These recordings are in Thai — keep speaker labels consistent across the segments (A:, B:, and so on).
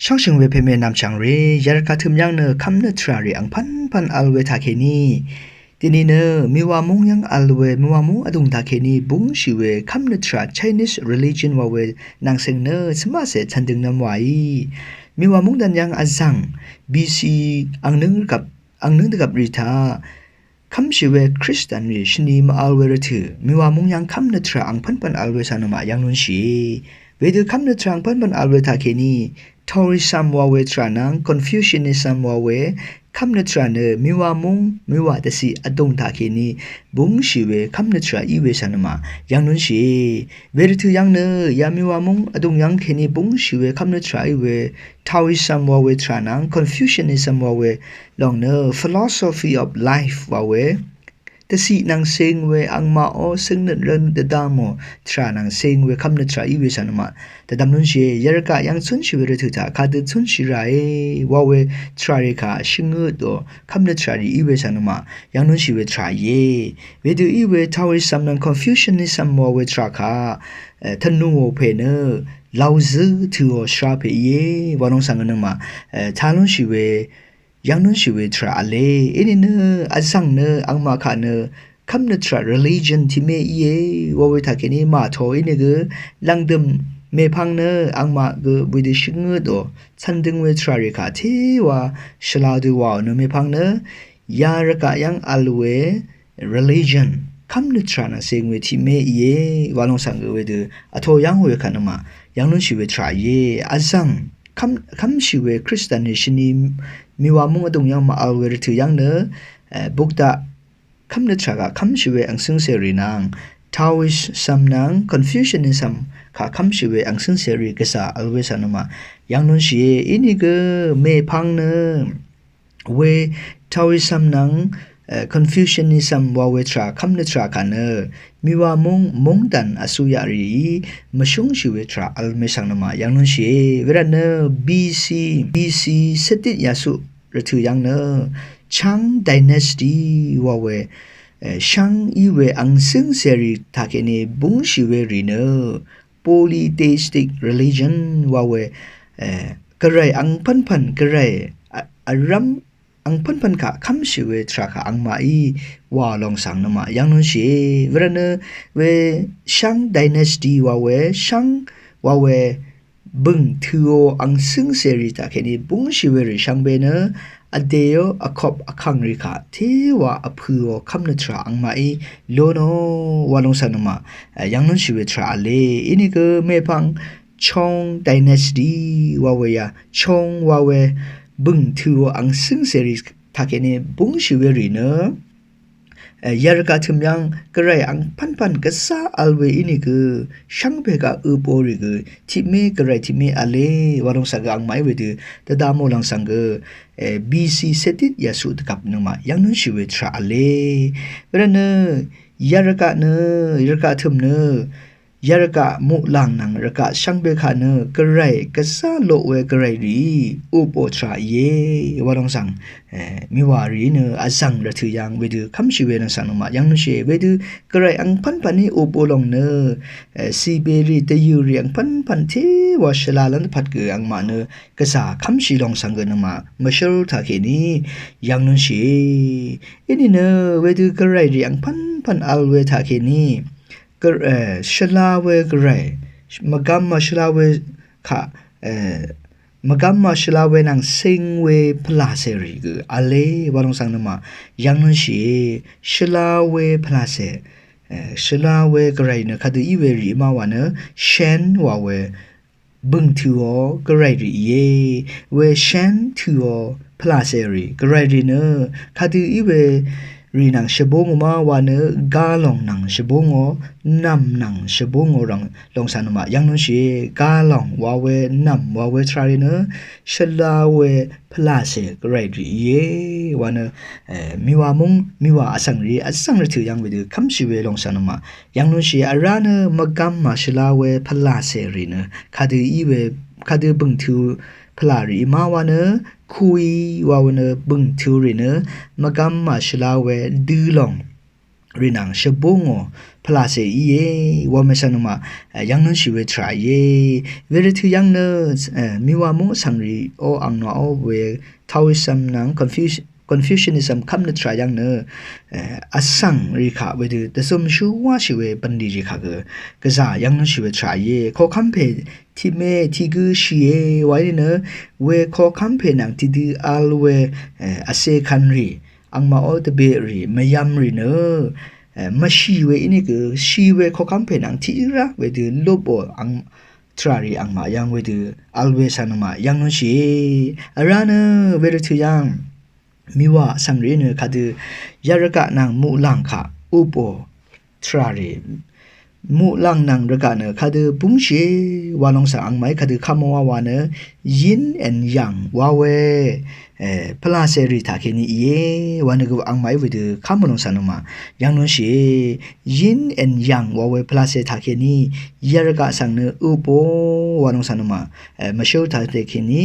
A: ช่องเชิงเวเพเมนำช่างเรยารกาทึมยังเนอคำเนทราเรอังพันอัลเวทาเคนีทีนี้เนอมีว่ามุงยังอัลเวมีว่ามุงอดุงทาเคนีบุงชิเวคำเนทรา Chinese religion ว่าเวนางเซงเนอสมาเสชันดึงนำไว้มีว่ามุงดันยังอาจัง BC อังนึงกับริทาคำชิเวคริสตันรีชนีมาอัลเวรถือมีว่ามุงยังคำเนทราอังพันอัลเวสานมายังนุนชีเวดูคำเนทราอังพันอัลเวทาเคนีTaoism ว่าเวทรานัง Confucianism ว่าเวคำเนตราเนมิวามุงมิวาตสีอดงทาเคนีบุงชีเวคำเนตราอีเวสันมายังนุนชีเวรทุยังเนยามิวามุงอดงยังเคนีบุงชีเวคำเนตราอีเว Taoism ว่าเวทรานัง Confucianism ว่าเวลองเน Philosophy of Life ว่าเวแต่สินางเซงเวอังมาโอซึ่งนึกเรื่องเดดามอทรานางเซงเวคำนึกทราอีเวสันมาแต่ดำนุนเชยารกะยังสุนชีเวรทุตาคาดสุนชีไรว่าเวทราเรกาชิงดอคำนึกทราอีเวสันมายังนุนชีเวทราเยเวดูอีเวทาวิสัมนังคอนฟิวชันนิสัมว่าเวทราคาทนูโอเพเนอลาวซึทูโอชราเพเยวานองสังกันมาทาลุนชีเวยังนุนชีวิตราเลอินิเนออาซังเนออังมาคาเนอคำนึกทรา religion ที่เมเยวาเวทาเกนีมาโถอินิเกลังดมเมพังเนออังมาเกวิดิชิงดอชันดึงเวทราเรคาที่ว่าชลาดูวาวเนเมพังเนยารกะยังอัลเว religion คำนึกทรานะเซงเวที่เมเยวาลงสังเกเวดอโทยังเวคันมายังนุนชีวิตราเยอาซังคำชีเวคริสตันนิชนีมีว่ามุงอดงยังมาอัลเวรถือยังเนบุกตะคำนึกทรากะคำชีเวอังซึ่งเสรีนางทาวิสซัมนางคอนฟิวชันนิซัมค่ะคำชีเวอังซึ่งเสรีกษาอัลเวสันมายังนุนชีอินิกเมพังเนเวทาวิซัมนางConfucianism ว่าเวทราคำนึกทรากันเนมีว่ามุงดันอสุยารีมาชงชีเวทราอัลเมสังนมายังนุนชีเวรันเน BC เซติยาสุรถือยังเนชัง Dynasty ว่าเวชังอีเวอังซึงเสรีทาเกเนบุงชีเวรีเน Polytheistic religion ว่าเวกระไรอังพันกระไรอารัมอังพันค่ะคำชีเวทราค่ะอังมาอีว่าลองสังนมายังนุนชีเวรเนเวชัง dynasty ว่าเวชังว่าเวบึงทิโออังซึ่งเสรีตาแค่นี้บุงชีเวริชังเบเนอเดียวอคบอคังริค่ะที่ว่าอพือคำนึกทราอังมาอีโลโนว่าลองสังนมายังนุนชีเวทราเลอินี่ก็เมพังชง dynasty ว่าเวียชงว่าเวบึงทิวอังซึ่งเสรีทาเกเนบุงชิเวรีเนยารกาทึมยังกระไรอังพันกษาอัลเวอินิกช่างเบกาอุปอริกที่เมกระไรที่เมอเลวารองสังกังไม่เวดแต่ดามอลังสังกBC เซติยาสุดกับนมายังนุนชิเวทราอเลเวรเนยารกาทึมเนยารกะมุลังนังรกะช่างเบคาเนกระไรกษาโลเวกระไรรีอุปอทราเยวารองสังมิวารีเนอาซังระถือยังเวดูคำชีเวนังสังนมายังนุเชเวดูกระไรอังพันนี่อุปอลงเนซีเบรีเตยูรีอังพันเทวชลาลันพัดเกอังมาเนกษาคำชีลองสังเกนมาเมชรูทาเคนียังนุเชอินี่เนเวดูกระไรรีอังพันอัลเวทาเคนีกชลาเวกไรมกัมมาชลาเวค่ะมกัมมาชลาเวนังซิงเวพลาเซริกอเลวารองสังนมายังนุนชีชลาเวพลาเซชลาเวกไรเนคาดูอีเวรีมาวาเนเชนวาเวบึงทิวกไรรีเยเวเชนทิวพลาเซริกไรรีเนคาดูอีเวรีนังชบงมาวานกาลองนังชบงอนำนังชบงรังลองสันมายังนุชีกาลองวาเวนำวาเวทรารีเนชลาเวพลาเซกไรรีเยวานมีวามุงมีวาอสังรีถือยังเวดูคำชีเวลองสันมายังนุชีอาราเนมกัมมาชลาเวพลาเซรีเนคาดูอีเวคาดูบึงทิวพลารีมาวานคุยวาวเนบึงทิวรีเนมกัมมาชลาเวดือลอง รีนังเชบงอพลาเซอีเยวาเมซันมายังนั้นชีเวทรายเยเวรทุยังเนมีวามงสังรีโออังนอเวทาวิซัมนังconfusionism คำนึกทรายังเนอสังรีขาเวดูแต่สมชูว่าชีเวปันดีรีขาก็จะยังนั้นชีเวทรายเยขอคำเพที่เมที่กูชีเอไว้เนเวขอคำเพนังที่ดูอัลเวอาเซคันรีอังมาออตเบรีไม่ยำรีเนมาชีเวอินี่ก็ชีเวขอคำเพนังที่ระเวดูลบอังทรารีอังมายังเวดูอัลเวสันมายังนั้นชีอาราเนเวรทุยังมีว่าสังเรนคดียารกะนางมูลังค่ะอุปทรารีมูลังนางรกะเนคดีบุ้งเชวาลงสังไม่คดีคำว่าวาเนยินแอนยังวาเวพลาเซริทาเคนีเยวานึกว่าอังไม่วิดคำลงสันมายังนู้นเชยินแอนยังวาเวพลาเซทาเคนียารกะสังเนอุปวาลงสันมามาเชื่อทาเคนี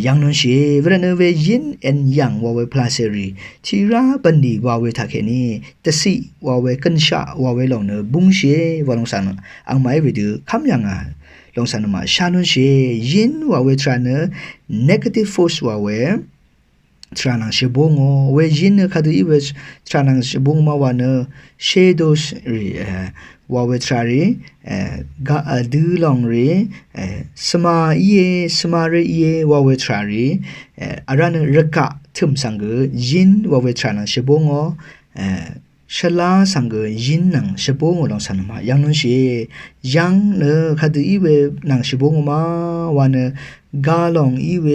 A: ยังนู้นเชเวรเนเวยินแอนยังวาเวพลาเซริทีราบันดีวาเวทาเคนีตสิวาเวกันชาวาเวลงเนบุ้งเชวาลงสันอังไม่วิดคำยังลงสันมาชานุนเชยินวาเวทราเน negative force วาเวทรานังเชบงเวยินคดีเวทรานังเชบงมาวาเนเชโดสรีวาเวทรารีกาดูลองรีสมาเยสมารีเยวาเวทรารีอารันรกะทึมสังเกยินวาเวทรานังเชบงชลาสังเกยินนังเชบงลองสันมายังนู้นเชยังเนคดีเวนังเชบงมาวาเนกาลองอีเว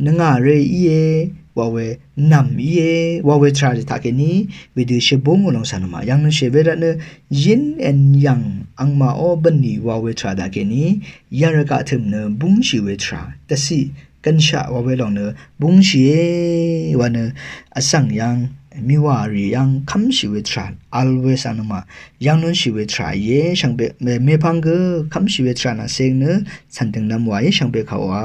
A: นงาเรอีวาเวนำอีวาเวทราดิตาเกนีวิดีเชบงลองสันมายังนู้นเชเวระเนยินแอนยังอังมาอบันนีวาเวทราดาเกนียารกะทึมเนบุงชีเวทราแต่สิกันชาวาเวลองเนบุงชีวาเนอสังยังมีวารียังคำชีวิตราอัลเวสันมายังนู้นชีวิตราเยช่างเบเมพังเกคำชีวิตรานะเซงเนสันติงนำไว้ช่างเบเขาว่า